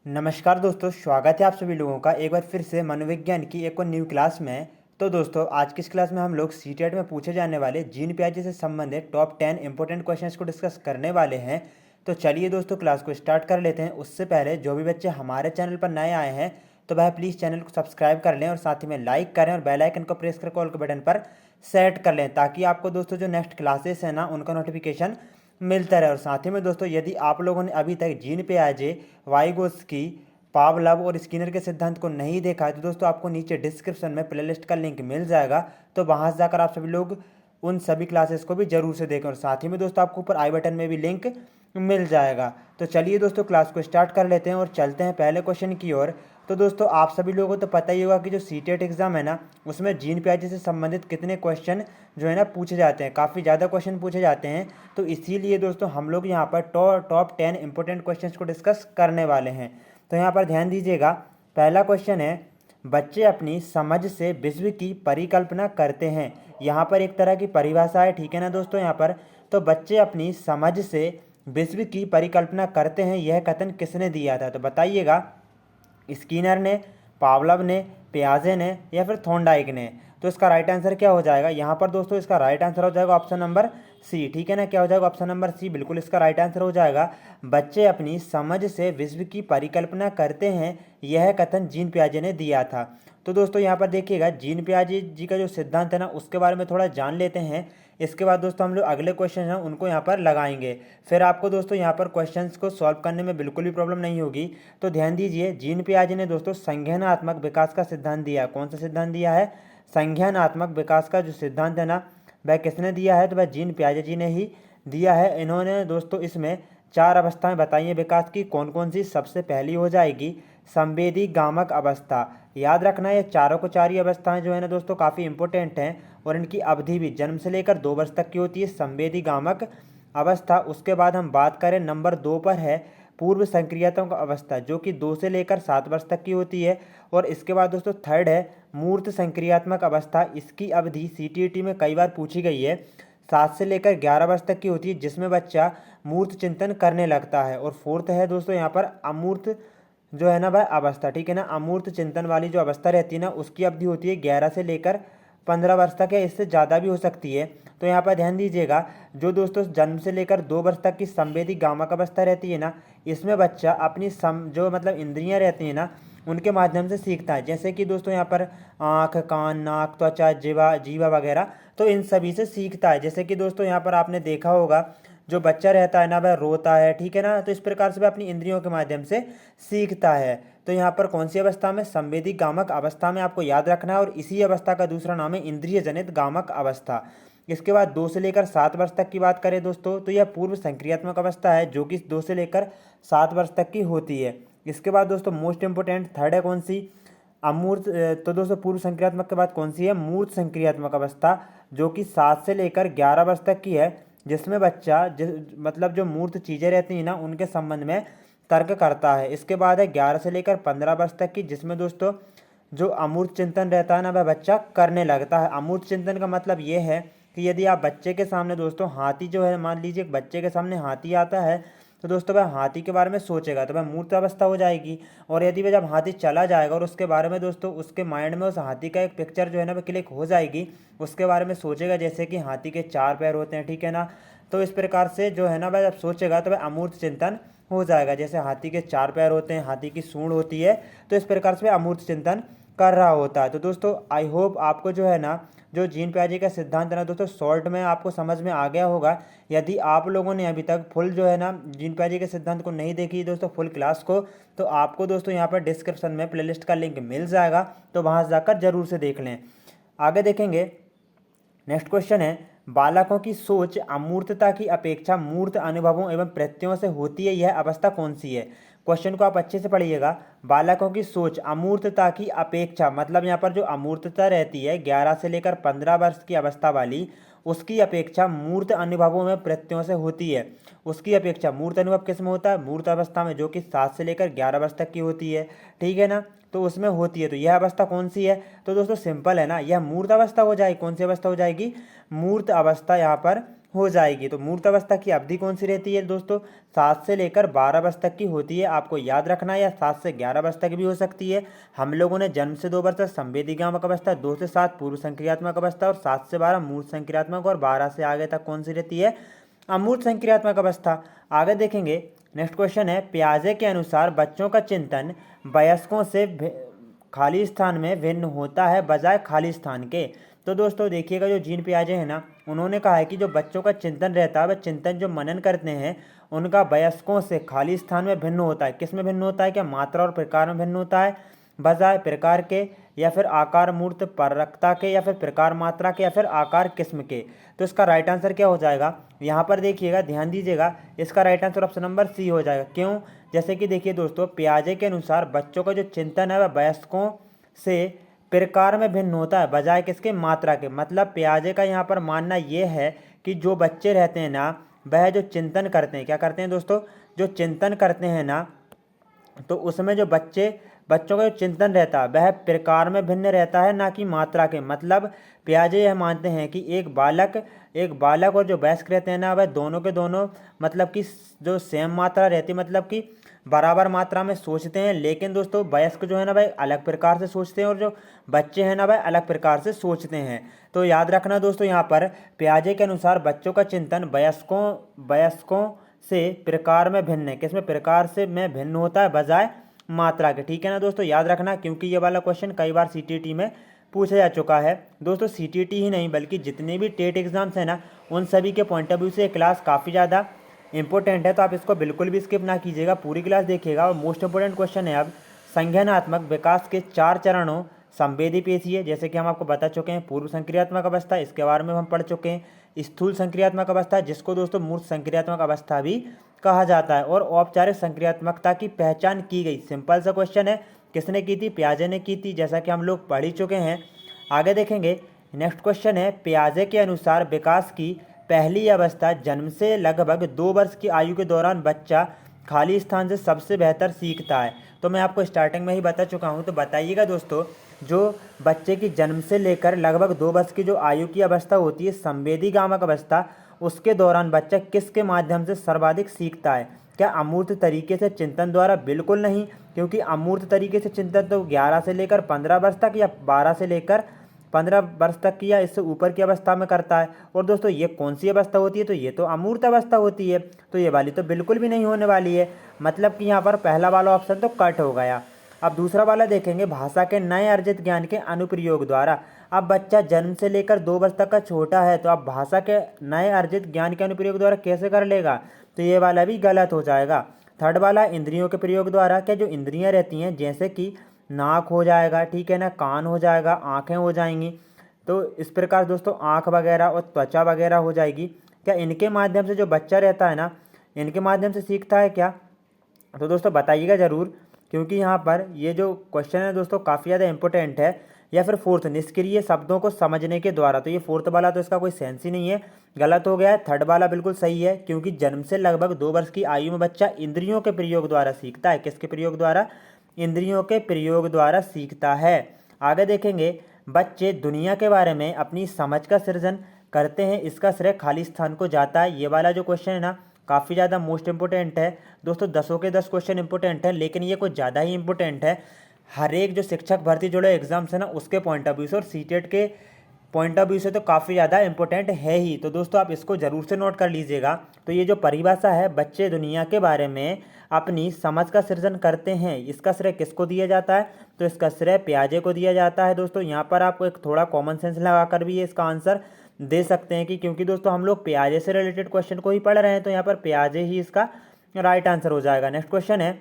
नमस्कार दोस्तों, स्वागत है आप सभी लोगों का एक बार फिर से मनोविज्ञान की एक और न्यू क्लास में। तो दोस्तों, आज की इस क्लास में हम लोग सीटेट में पूछे जाने वाले जीन प्याजे से संबंधित टॉप 10 इंपॉर्टेंट क्वेश्चंस को डिस्कस करने वाले हैं। तो चलिए दोस्तों, क्लास को स्टार्ट कर लेते हैं। उससे पहले जो भी बच्चे हमारे चैनल पर नए आए हैं तो वह प्लीज़ चैनल को सब्सक्राइब कर लें और साथ ही में लाइक करें और बेल आइकन को प्रेस कर कॉल के बटन पर सेट कर लें, ताकि आपको दोस्तों जो नेक्स्ट क्लासेस हैं ना उनका नोटिफिकेशन मिलता रहे। और साथ ही में दोस्तों, यदि आप लोगों ने अभी तक जीन प्याजे, वाइगोत्स्की, पावलव और स्किनर के सिद्धांत को नहीं देखा है तो दोस्तों आपको नीचे डिस्क्रिप्शन में प्लेलिस्ट का लिंक मिल जाएगा। तो वहां से जाकर आप सभी लोग उन सभी क्लासेस को भी जरूर से देखें और साथ ही में दोस्तों आपको ऊपर आई बटन में भी लिंक मिल जाएगा। तो चलिए दोस्तों, क्लास को स्टार्ट कर लेते हैं और चलते हैं पहले क्वेश्चन की ओर। तो दोस्तों, आप सभी लोगों को तो पता ही होगा कि जो सीटेट एग्जाम है ना, उसमें जीन प्याजे से संबंधित कितने क्वेश्चन जो है ना पूछे जाते हैं, काफ़ी ज़्यादा क्वेश्चन पूछे जाते हैं। तो इसीलिए दोस्तों हम लोग यहाँ पर टॉप 10 इंपॉर्टेंट क्वेश्चन को डिस्कस करने वाले हैं। तो यहाँ पर ध्यान दीजिएगा। पहला क्वेश्चन है, बच्चे अपनी समझ से विश्व की परिकल्पना करते हैं। यहाँ पर एक तरह की परिभाषा है, ठीक है ना दोस्तों। यहाँ पर तो बच्चे अपनी समझ से विश्व की परिकल्पना करते हैं, यह कथन किसने दिया था? तो बताइएगा, स्किनर ने, पावलव ने, पियाजे ने या फिर थॉर्नडाइक ने? तो इसका राइट आंसर क्या हो जाएगा? यहाँ पर दोस्तों इसका राइट आंसर हो जाएगा ऑप्शन नंबर सी, ठीक है ना। क्या हो जाएगा? ऑप्शन नंबर सी बिल्कुल इसका राइट आंसर हो जाएगा। बच्चे अपनी समझ से विश्व की परिकल्पना करते हैं, यह कथन जीन पियाजे ने दिया था। तो दोस्तों यहाँ पर देखिएगा, जीन पियाजे जी का जो सिद्धांत है ना उसके बारे में थोड़ा जान लेते हैं। इसके बाद दोस्तों हम लोग अगले क्वेश्चन हैं उनको यहाँ पर लगाएंगे। फिर आपको दोस्तों यहाँ पर क्वेश्चंस को सॉल्व करने में बिल्कुल भी प्रॉब्लम नहीं होगी। तो ध्यान दीजिए, जीन पियाजे ने दोस्तों संज्ञानात्मक विकास का सिद्धांत दिया। कौन सा सिद्धांत दिया है? संज्ञानात्मक विकास का जो सिद्धांत है ना, वह किसने दिया है? तो वह जीन पियाजे जी ने ही दिया है। इन्होंने दोस्तों इसमें 4 अवस्थाएं बताई हैं विकास की। कौन कौन सी? सबसे पहली हो जाएगी संवेदी गामक अवस्था। याद रखना, ये चारों को चार ही अवस्थाएं जो है ना दोस्तों काफ़ी इंपॉर्टेंट हैं और इनकी अवधि भी जन्म से लेकर 2 वर्ष तक की होती है, संवेदी गामक अवस्था। उसके बाद हम बात करें नंबर 2 पर है पूर्व संक्रियात्मक अवस्था, जो कि 2 से लेकर 7 वर्ष तक की होती है। और इसके बाद दोस्तों थर्ड है मूर्त संक्रियात्मक अवस्था। इसकी अवधि सीटीईटी में कई बार पूछी गई है, 7 से लेकर 11 वर्ष तक की होती है, जिसमें बच्चा मूर्त चिंतन करने लगता है। और फोर्थ है दोस्तों यहाँ पर अमूर्त जो है ना वह अवस्था, ठीक है ना। अमूर्त चिंतन वाली जो अवस्था रहती है ना, उसकी अवधि होती है 11 से लेकर 15 वर्ष तक, है इससे ज़्यादा भी हो सकती है। तो यहाँ पर ध्यान दीजिएगा, जो दोस्तों जन्म से लेकर 2 वर्ष तक की संवेदी गामक अवस्था रहती है ना, इसमें बच्चा अपनी जो मतलब इंद्रियां रहती हैं ना उनके माध्यम से सीखता है। जैसे कि दोस्तों यहाँ पर आँख, कान, नाक, त्वचा, जीवा जीवा वगैरह, तो इन सभी से सीखता है। जैसे कि दोस्तों यहाँ पर आपने देखा होगा, जो बच्चा रहता है ना वह रोता है, ठीक है ना। तो इस प्रकार से वह अपनी इंद्रियों के माध्यम से सीखता है। तो यहाँ पर कौन सी अवस्था में? संवेदी गामक अवस्था में आपको याद रखना है। और इसी अवस्था का दूसरा नाम है इंद्रिय जनित गामक अवस्था। इसके बाद 2 से लेकर 7 वर्ष तक की बात करें दोस्तों, तो यह पूर्व संक्रियात्मक अवस्था है, जो कि 2 से लेकर 7 वर्ष तक की होती है। इसके बाद दोस्तों मोस्ट इंपोर्टेंट थर्ड है कौन सी? अमूर्त। तो दोस्तों पूर्व संक्रियात्मक के बाद कौन सी है? मूर्त संक्रियात्मक अवस्था, जो कि 7 से लेकर 11 वर्ष तक की है, जिसमें बच्चा मतलब जो मूर्त चीज़ें रहती हैं ना उनके संबंध में तर्क करता है। इसके बाद है 11 से लेकर 15 वर्ष तक की, जिसमें दोस्तों जो अमूर्त चिंतन रहता है ना वह बच्चा करने लगता है। अमूर्त चिंतन का मतलब ये है कि यदि आप बच्चे के सामने दोस्तों हाथी जो है, मान लीजिए बच्चे के सामने हाथी आता है, तो दोस्तों वह हाथी के बारे में सोचेगा तो वह मूर्त अवस्था हो जाएगी। और यदि वह जब हाथी चला जाएगा और उसके बारे में दोस्तों उसके माइंड में उस हाथी का एक पिक्चर जो है ना वह क्लिक हो जाएगी, उसके बारे में सोचेगा, जैसे कि हाथी के 4 पैर होते हैं, ठीक है ना। तो इस प्रकार से जो है ना वह जब सोचेगा तो वह अमूर्त चिंतन हो जाएगा। जैसे हाथी के 4 पैर होते हैं, हाथी की सूंड होती है, तो इस प्रकार से वह अमूर्त चिंतन कर रहा होता है। तो दोस्तों आई होप आपको जो है ना जो जीन पियाजे का सिद्धांत है ना दोस्तों शॉर्ट में आपको समझ में आ गया होगा। यदि आप लोगों ने अभी तक फुल जो है ना जीन पियाजे के सिद्धांत को नहीं देखी दोस्तों फुल क्लास को, तो आपको दोस्तों यहाँ पर डिस्क्रिप्शन में प्लेलिस्ट का लिंक मिल जाएगा, तो वहाँ जाकर जरूर से देख लें। आगे देखेंगे, नेक्स्ट क्वेश्चन है, बालकों की सोच अमूर्तता की अपेक्षा मूर्त अनुभवों एवं प्रत्ययों से होती है, यह अवस्था कौन सी है? क्वेश्चन को आप अच्छे से पढ़िएगा। बालकों की सोच अमूर्तता की अपेक्षा, मतलब यहाँ पर जो अमूर्तता रहती है 11 से लेकर 15 वर्ष की अवस्था वाली, उसकी अपेक्षा मूर्त अनुभवों में प्रत्ययों से होती है। उसकी अपेक्षा मूर्त अनुभव किस में होता है? मूर्त अवस्था में, जो कि 7 से लेकर 11 वर्ष तक की होती है, ठीक है ना। तो उसमें होती है। तो यह अवस्था कौन सी है? तो दोस्तों सिंपल है ना, यह मूर्त अवस्था हो जाएगी। कौन सी अवस्था हो जाएगी? मूर्त अवस्था यहाँ पर हो जाएगी। तो मूर्त अवस्था की अवधि कौन सी रहती है दोस्तों? 7 से लेकर 12 वर्ष तक की होती है। आपको याद रखना है, या 7 से 11 वर्ष तक भी हो सकती है। हम लोगों ने जन्म से 2 वर्ष तक संवेदीगामक अवस्था, 2 से 7 पूर्व संक्रियात्मक अवस्था और 7 से 12 मूर्त संक्रियात्मक और 12 से आगे तक कौन सी रहती है? अमूर्त संक्रियात्मक अवस्था। आगे देखेंगे, नेक्स्ट क्वेश्चन है, पियाजे के अनुसार बच्चों का चिंतन वयस्कों से खाली स्थान में भिन्न होता है बजाय खाली स्थान के। तो दोस्तों देखिएगा, जो जीन पियाजे हैं ना, उन्होंने कहा है कि जो बच्चों का चिंतन रहता है, वह चिंतन जो मनन करते हैं उनका वयस्कों से खाली स्थान में भिन्न होता है। किस में भिन्न होता है? क्या मात्रा और प्रकार में भिन्न होता है? बजाय प्रकार के, या फिर आकार मूर्त परकता के, या फिर प्रकार मात्रा के, या फिर आकार किस्म के। तो इसका राइट आंसर क्या हो जाएगा? यहाँ पर देखिएगा, ध्यान दीजिएगा, इसका right answer option number C हो जाएगा। क्यों? जैसे कि देखिए दोस्तों, पियाजे के अनुसार बच्चों का जो चिंतन है वह वयस्कों से प्रकार में भिन्न होता है बजाय किसके? मात्रा के। मतलब पियाजे का यहाँ पर मानना ये है कि जो बच्चे रहते हैं ना, वह जो चिंतन करते हैं, क्या करते हैं दोस्तों? जो चिंतन करते हैं ना, तो उसमें जो बच्चों का जो चिंतन रहता है वह प्रकार में भिन्न रहता है, ना कि मात्रा के। मतलब पियाजे यह मानते हैं कि एक बालक और जो वयस्क रहते हैं ना, वह दोनों के दोनों मतलब कि जो सेम मात्रा रहती है, मतलब कि बराबर मात्रा में सोचते हैं। लेकिन दोस्तों वयस्क जो है ना, वह अलग प्रकार से सोचते हैं और जो बच्चे हैं ना, वह अलग प्रकार से सोचते हैं। तो याद रखना दोस्तों, यहाँ पर पियाजे के अनुसार बच्चों का चिंतन वयस्कों से प्रकार में भिन्न है। किसमें? प्रकार से में भिन्न होता है बजाय मात्रा के। ठीक है ना दोस्तों, याद रखना, क्योंकि ये वाला क्वेश्चन कई बार सीटीटी में पूछा जा चुका है। दोस्तों सीटीटी ही नहीं बल्कि जितने भी टेट एग्जाम्स हैं ना, उन सभी के पॉइंट ऑफ व्यू से ये क्लास काफ़ी ज़्यादा इंपॉर्टेंट है। तो आप इसको बिल्कुल भी स्किप ना कीजिएगा, पूरी क्लास देखिएगा। और मोस्ट इंपोर्टेंट क्वेश्चन है अब, संज्ञानात्मक विकास के 4 चरणों संवेदी पेशी है। जैसे कि हम आपको बता चुके हैं, पूर्व संक्रियात्मक अवस्था, इसके बारे में हम पढ़ चुके हैं। स्थूल संक्रियात्मक अवस्था, जिसको दोस्तों मूर्त संक्रियात्मक अवस्था भी कहा जाता है। और औपचारिक संक्रियात्मकता की पहचान की गई। सिंपल सा क्वेश्चन है, किसने की थी? पियाजे ने की थी, जैसा कि हम लोग पढ़ ही चुके हैं। आगे देखेंगे, नेक्स्ट क्वेश्चन है, पियाजे के अनुसार विकास की पहली अवस्था जन्म से लगभग 2 वर्ष की आयु के दौरान बच्चा खाली स्थान से सबसे बेहतर सीखता है। तो मैं आपको स्टार्टिंग में ही बता चुका हूँ। तो बताइएगा दोस्तों, जो बच्चे की जन्म से लेकर लगभग 2 वर्ष की जो आयु की अवस्था होती है, संवेदीगामक अवस्था, उसके दौरान बच्चा किसके माध्यम से सर्वाधिक सीखता है? क्या अमूर्त तरीके से चिंतन द्वारा? बिल्कुल नहीं, क्योंकि अमूर्त तरीके से चिंतन तो 11 से लेकर 15 वर्ष तक, या 12 से लेकर 15 वर्ष तक की या इससे ऊपर की अवस्था में करता है। और दोस्तों ये कौन सी अवस्था होती है? तो ये तो अमूर्त अवस्था होती है। तो ये वाली तो बिल्कुल भी नहीं होने वाली है। मतलब कि यहाँ पर पहला वाला ऑप्शन तो कट हो गया। अब दूसरा वाला देखेंगे, भाषा के नए अर्जित ज्ञान के अनुप्रयोग द्वारा। अब बच्चा जन्म से लेकर 2 वर्ष तक का छोटा है, तो अब भाषा के नए अर्जित ज्ञान के अनुप्रयोग द्वारा कैसे कर लेगा? तो ये वाला भी गलत हो जाएगा। थर्ड वाला, इंद्रियों के प्रयोग द्वारा। क्या जो इंद्रियां रहती हैं, जैसे कि नाक हो जाएगा, ठीक है ना, कान हो जाएगा, आँखें हो जाएंगी, तो इस प्रकार दोस्तों आँख वगैरह और त्वचा वगैरह हो जाएगी, क्या इनके माध्यम से जो बच्चा रहता है ना, इनके माध्यम से सीखता है क्या? तो दोस्तों बताइएगा ज़रूर, क्योंकि यहाँ पर ये जो क्वेश्चन है दोस्तों काफ़ी ज़्यादा इंपॉर्टेंट है। या फिर फोर्थ, निष्क्रिय शब्दों को समझने के द्वारा। तो ये फोर्थ वाला तो इसका कोई सेंस ही नहीं है, गलत हो गया है। थर्ड वाला बिल्कुल सही है, क्योंकि जन्म से लगभग 2 वर्ष की आयु में बच्चा इंद्रियों के प्रयोग द्वारा सीखता है। किसके प्रयोग द्वारा? इंद्रियों के प्रयोग द्वारा सीखता है। आगे देखेंगे, बच्चे दुनिया के बारे में अपनी समझ का सृजन करते हैं, इसका श्रेय खाली स्थान को जाता है। ये वाला जो क्वेश्चन है ना, काफ़ी ज़्यादा मोस्ट इंपोर्टेंट है दोस्तों। 10 के 10 क्वेश्चन इंपॉर्टेंट है, लेकिन ये कुछ ज़्यादा ही इंपॉर्टेंट है हर एक जो शिक्षक भर्ती जुड़े एग्जाम्स है ना, उसके पॉइंट ऑफ व्यू से, और सीटेट के पॉइंट ऑफ व्यू से तो काफ़ी ज़्यादा इंपॉर्टेंट है ही। तो दोस्तों आप इसको ज़रूर से नोट कर लीजिएगा। तो ये जो परिभाषा है, बच्चे दुनिया के बारे में अपनी समझ का सृजन करते हैं, इसका श्रेय किसको दिया जाता है? तो इसका श्रेय पियाजे को दिया जाता है। दोस्तों यहाँ पर आपको एक थोड़ा कॉमन सेंस लगा कर भी इसका आंसर दे सकते हैं, कि क्योंकि दोस्तों हम लोग पियाजे से रिलेटेड क्वेश्चन को ही पढ़ रहे हैं, तो यहाँ पर पियाजे ही इसका राइट आंसर हो जाएगा। नेक्स्ट क्वेश्चन है,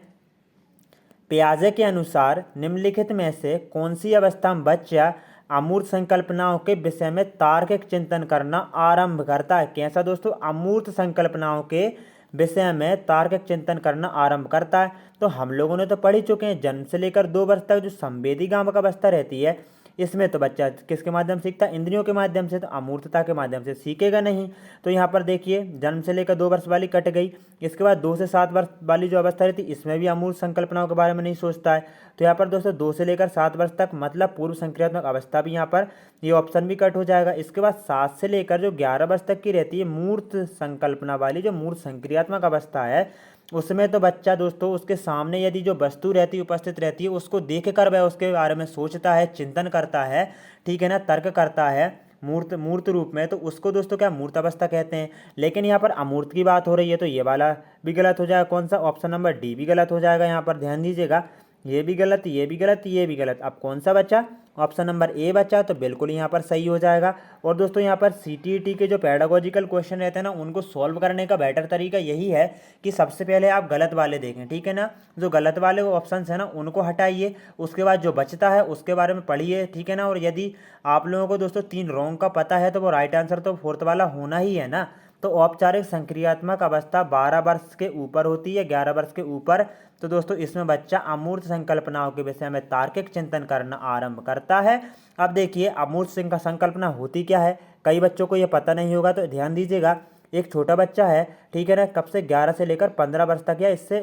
पियाजे के अनुसार निम्नलिखित में से कौन सी अवस्था में बच्चा अमूर्त संकल्पनाओं के विषय में तार्किक चिंतन करना आरंभ करता है? कैसा दोस्तों? अमूर्त संकल्पनाओं के विषय में तार्किक चिंतन करना आरंभ करता है। तो हम लोगों ने तो पढ़ ही चुके हैं, जन्म से लेकर 2 वर्ष तक जो संवेदीगामक अवस्था रहती है, इसमें तो बच्चा किसके माध्यम से सीखता है, इंद्रियों के माध्यम से, तो अमूर्तता के माध्यम से सीखेगा नहीं। तो यहाँ पर देखिए जन्म से लेकर 2 वर्ष वाली कट गई, इसके बाद 2 से 7 वर्ष वाली जो अवस्था रहती है इसमें भी अमूर्त संकल्पनाओं के बारे में नहीं सोचता है। तो यहाँ पर दोस्तों 2 से लेकर 7 वर्ष तक मतलब पूर्व संक्रियात्मक अवस्था भी यहाँ पर ये ऑप्शन भी कट हो जाएगा। इसके बाद 7 से लेकर जो 11 वर्ष तक की रहती है मूर्त संकल्पना वाली जो मूर्त संक्रियात्मक अवस्था है, उसमें तो बच्चा दोस्तों उसके सामने यदि जो वस्तु रहती है उपस्थित रहती है उसको देख कर वह उसके बारे में सोचता है, चिंतन करता है, ठीक है ना, तर्क करता है मूर्त मूर्त रूप में, तो उसको दोस्तों क्या मूर्त अवस्था कहते हैं। लेकिन यहाँ पर अमूर्त की बात हो रही है तो ये वाला भी गलत हो जाएगा। कौन सा, ऑप्शन नंबर डी भी गलत हो जाएगा। यहाँ पर ध्यान दीजिएगा, ये भी गलत, ये भी गलत, ये भी गलत। अब कौन सा बचा, ऑप्शन नंबर ए बचा, तो बिल्कुल यहाँ पर सही हो जाएगा। और दोस्तों यहाँ पर सीटीईटी के जो पेडागोजिकल क्वेश्चन रहते हैं ना उनको सॉल्व करने का बेटर तरीका यही है कि सबसे पहले आप गलत वाले देखें, ठीक है ना, जो गलत वाले ऑप्शन है ना उनको हटाइए, उसके बाद जो बचता है उसके बारे में पढ़िए, ठीक है ना। और यदि आप लोगों को दोस्तों 3 रॉन्ग का पता है तो वो राइट आंसर तो 4th वाला होना ही है ना। तो औपचारिक संक्रियात्मक अवस्था 12 वर्ष के ऊपर होती है, 11 वर्ष के ऊपर। तो दोस्तों इसमें बच्चा अमूर्त संकल्पनाओं के विषय में तार्किक चिंतन करना आरंभ करता है। अब देखिए अमूर्त संकल्पना होती क्या है, कई बच्चों को ये पता नहीं होगा, तो ध्यान दीजिएगा। एक छोटा बच्चा है, ठीक है ना, कब से 11 से लेकर 15 वर्ष तक या इससे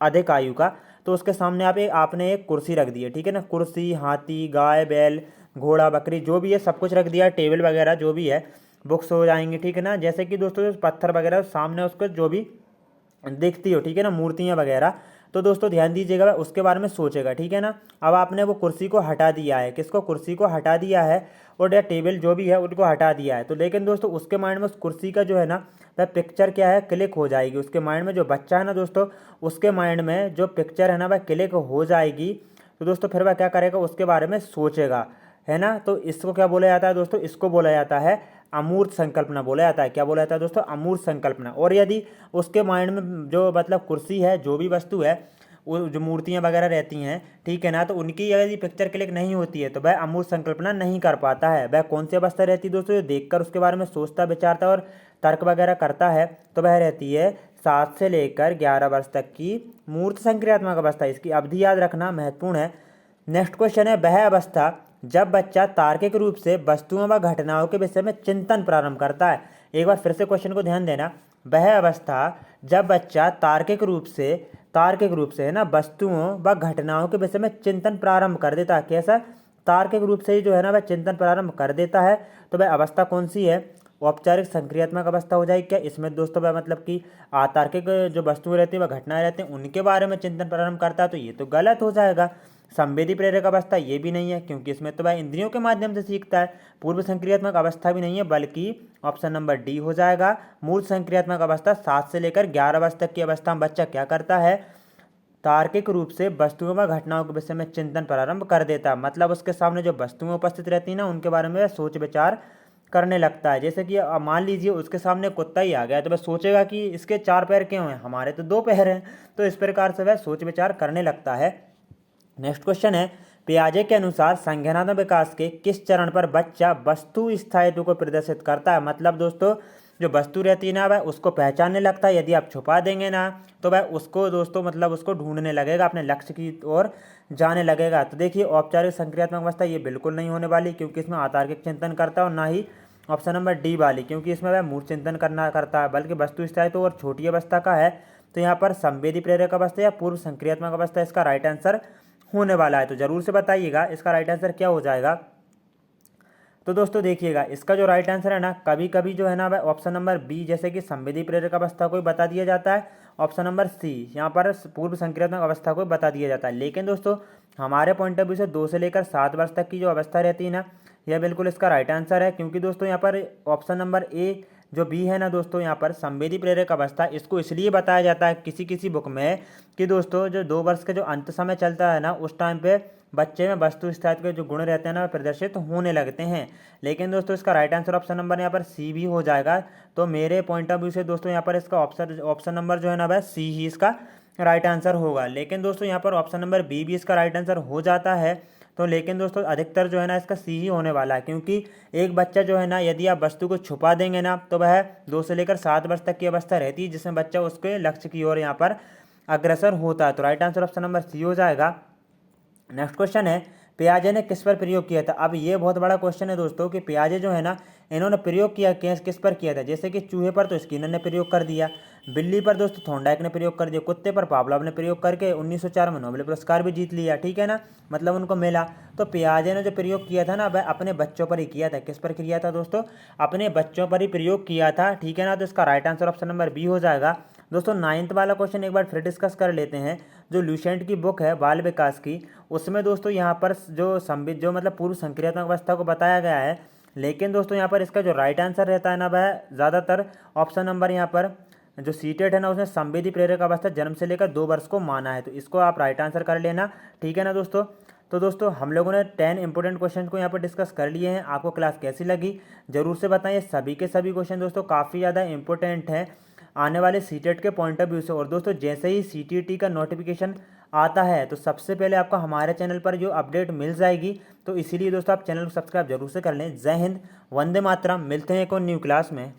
अधिक आयु का, तो उसके सामने आपने एक कुर्सी रख दी है, ठीक है ना, कुर्सी, हाथी, गाय, बैल, घोड़ा, बकरी, जो भी है सब कुछ रख दिया, टेबल वगैरह जो भी है, बुक्स हो जाएंगे, ठीक है ना। जैसे कि दोस्तों पत्थर वगैरह सामने उसको जो भी दिखती हो, ठीक है ना, मूर्तियाँ वगैरह, तो दोस्तों ध्यान दीजिएगा वह उसके बारे में सोचेगा, ठीक है ना। अब आपने वो कुर्सी को हटा दिया है, किसको, कुर्सी को हटा दिया है, और या टेबल जो भी है उनको हटा दिया है। तो लेकिन दोस्तों उसके माइंड में उस कुर्सी का जो है ना वह पिक्चर क्या है, क्लिक हो जाएगी उसके माइंड में। जो बच्चा है ना दोस्तों उसके माइंड में जो पिक्चर है ना वह क्लिक हो जाएगी। तो दोस्तों फिर वह क्या करेगा, उसके बारे में सोचेगा, है ना। तो इसको क्या बोला जाता है दोस्तों, इसको बोला जाता है अमूर्त संकल्पना बोला जाता है। क्या बोला जाता है दोस्तों, अमूर्त संकल्पना। और यदि उसके माइंड में जो मतलब कुर्सी है, जो भी वस्तु है, वो जो मूर्तियाँ वगैरह रहती हैं, ठीक है ना, तो उनकी यदि पिक्चर क्लिक नहीं होती है तो वह अमूर्त संकल्पना नहीं कर पाता है। वह कौन सी अवस्था रहती है दोस्तों, जो देखकर उसके बारे में सोचता, विचारता और तर्क वगैरह करता है, तो वह रहती है 7 से लेकर 11 वर्ष तक की मूर्त संक्रियात्मक अवस्था। इसकी अवधि याद रखना महत्वपूर्ण है। नेक्स्ट क्वेश्चन है, वह अवस्था जब बच्चा तार्किक रूप से वस्तुओं व घटनाओं के विषय में चिंतन प्रारंभ करता है। एक बार फिर से क्वेश्चन को ध्यान देना, वह अवस्था जब बच्चा तार्किक रूप से है ना वस्तुओं व घटनाओं के विषय में चिंतन प्रारंभ कर देता है। कैसा, तार्किक रूप से ही जो है ना वह चिंतन प्रारंभ कर देता है। तो वह अवस्था कौन सी है, औपचारिक संक्रियात्मक अवस्था हो जाएगी क्या। इसमें दोस्तों वह मतलब कि अतार्किक जो वस्तुएं रहती हैं, वह घटनाएं रहती हैं, उनके बारे में चिंतन प्रारंभ करता है, तो ये तो गलत हो जाएगा। संवेदी प्रेरक अवस्था ये भी नहीं है, क्योंकि इसमें तो वह इंद्रियों के माध्यम से सीखता है। पूर्व संक्रियात्मक अवस्था भी नहीं है, बल्कि ऑप्शन नंबर डी हो जाएगा। मूल संक्रियात्मक अवस्था 7 से लेकर 11 वर्ष तक की अवस्था में बच्चा क्या करता है, तार्किक रूप से वस्तुओं व घटनाओं के विषय में चिंतन प्रारंभ कर देता है। मतलब उसके सामने जो वस्तुएं उपस्थित रहती हैं ना उनके बारे में वह सोच विचार करने लगता है। जैसे कि मान लीजिए उसके सामने कुत्ता ही आ गया, तो वह सोचेगा कि इसके 4 पैर क्यों हैं, हमारे तो 2 पैर हैं। तो इस प्रकार से वह सोच विचार करने लगता है। नेक्स्ट क्वेश्चन है, पियाजे के अनुसार संज्ञानात्मक विकास के किस चरण पर बच्चा वस्तु स्थायित्व को प्रदर्शित करता है। मतलब दोस्तों जो वस्तु रहती है ना वह उसको पहचानने लगता है। यदि आप छुपा देंगे ना तो वह उसको दोस्तों मतलब उसको ढूंढने लगेगा, अपने लक्ष्य की ओर जाने लगेगा। तो देखिए औपचारिक संक्रियात्मक अवस्था ये बिल्कुल नहीं होने वाली, क्योंकि इसमें अतार्किक चिंतन करता है, और ना ही ऑप्शन नंबर डी वाली, क्योंकि इसमें वह मूर्त चिंतन करता है, बल्कि वस्तु स्थायित्व और छोटी अवस्था का है। तो यहाँ पर संवेदी प्रेरक अवस्था या पूर्व संक्रियात्मक अवस्था इसका राइट आंसर होने वाला है। तो जरूर से बताइएगा इसका राइट आंसर क्या हो जाएगा। तो दोस्तों देखिएगा इसका जो राइट आंसर है ना, कभी कभी जो है ना वह ऑप्शन नंबर बी जैसे कि संवेदी प्रेरक अवस्था को बता दिया जाता है, ऑप्शन नंबर सी यहाँ पर पूर्व संक्रियात्मक अवस्था को बता दिया जाता है। लेकिन दोस्तों हमारे पॉइंट ऑफ व्यू से 2 से लेकर 7 वर्ष तक की जो अवस्था रहती है ना, यह बिल्कुल इसका राइट आंसर है। क्योंकि दोस्तों यहाँ पर ऑप्शन नंबर ए जो बी है ना दोस्तों, यहाँ पर संवेदी प्रेरक अवस्था इसको इसलिए बताया जाता है किसी किसी बुक में कि दोस्तों जो 2 वर्ष का जो अंत समय चलता है ना उस टाइम पे बच्चे में वस्तु स्थायित्व के जो गुण रहते हैं ना प्रदर्शित होने लगते हैं। लेकिन दोस्तों इसका राइट आंसर ऑप्शन नंबर यहाँ पर सी भी हो जाएगा। तो मेरे पॉइंट ऑफ व्यू से दोस्तों यहाँ पर इसका ऑप्शन नंबर जो है ना वह सी ही इसका राइट आंसर होगा। लेकिन दोस्तों यहाँ पर ऑप्शन नंबर बी भी इसका राइट आंसर हो जाता है। तो लेकिन दोस्तों अधिकतर जो है ना इसका सी ही होने वाला है, क्योंकि एक बच्चा जो है ना यदि आप वस्तु को छुपा देंगे ना तो वह 2 से लेकर 7 वर्ष तक की अवस्था रहती है, जिसमें बच्चा उसके लक्ष्य की ओर यहाँ पर अग्रसर होता है। तो right answer option number C हो जाएगा। नेक्स्ट क्वेश्चन है, पियाजे ने किस पर प्रयोग किया था। अब ये बहुत बड़ा क्वेश्चन है दोस्तों कि पियाजे जो है ना, इन्होंने प्रयोग किया किस पर किया था। जैसे कि चूहे पर तो स्किनर ने प्रयोग कर दिया, बिल्ली पर दोस्तों थॉर्नडाइक ने प्रयोग कर दिया, कुत्ते पर पावलोव ने प्रयोग करके 1904 में नोबेल पुरस्कार भी जीत लिया, ठीक है ना, मतलब उनको मिला। तो पियाजे ने जो प्रयोग किया था ना, वह अपने बच्चों पर ही किया था। किस पर किया था दोस्तों, अपने बच्चों पर ही प्रयोग किया था, ठीक है ना। तो इसका right answer option number B हो जाएगा। दोस्तों 9th वाला क्वेश्चन एक बार फिर डिस्कस कर लेते हैं। जो ल्यूसेंट की बुक है बाल विकास की, उसमें दोस्तों यहाँ पर जो मतलब पूर्व संक्रियात्मक अवस्था को बताया गया है, लेकिन दोस्तों यहाँ पर इसका जो राइट आंसर रहता है ना, वह ज़्यादातर ऑप्शन नंबर यहाँ पर जो सीटेट है ना, उसने संवेदी प्रेरक अवस्था जन्म से लेकर 2 वर्ष को माना है। तो इसको आप राइट आंसर कर लेना, ठीक है ना दोस्तों। तो दोस्तों हम लोगों ने 10 इंपॉर्टेंट क्वेश्चन को यहाँ पर डिस्कस कर लिए हैं। आपको क्लास कैसी लगी जरूर से बताएं। सभी के सभी क्वेश्चन दोस्तों काफ़ी ज़्यादा इंपॉर्टेंट हैं आने वाले सीटेट के पॉइंट ऑफ व्यू से। और दोस्तों जैसे ही सीटीईटी का नोटिफिकेशन आता है तो सबसे पहले आपको हमारे चैनल पर जो अपडेट मिल जाएगी। तो इसीलिए दोस्तों आप चैनल को सब्सक्राइब जरूर से कर लें। जय हिंद, वंदे मातरम। मिलते हैं एक और न्यू क्लास में।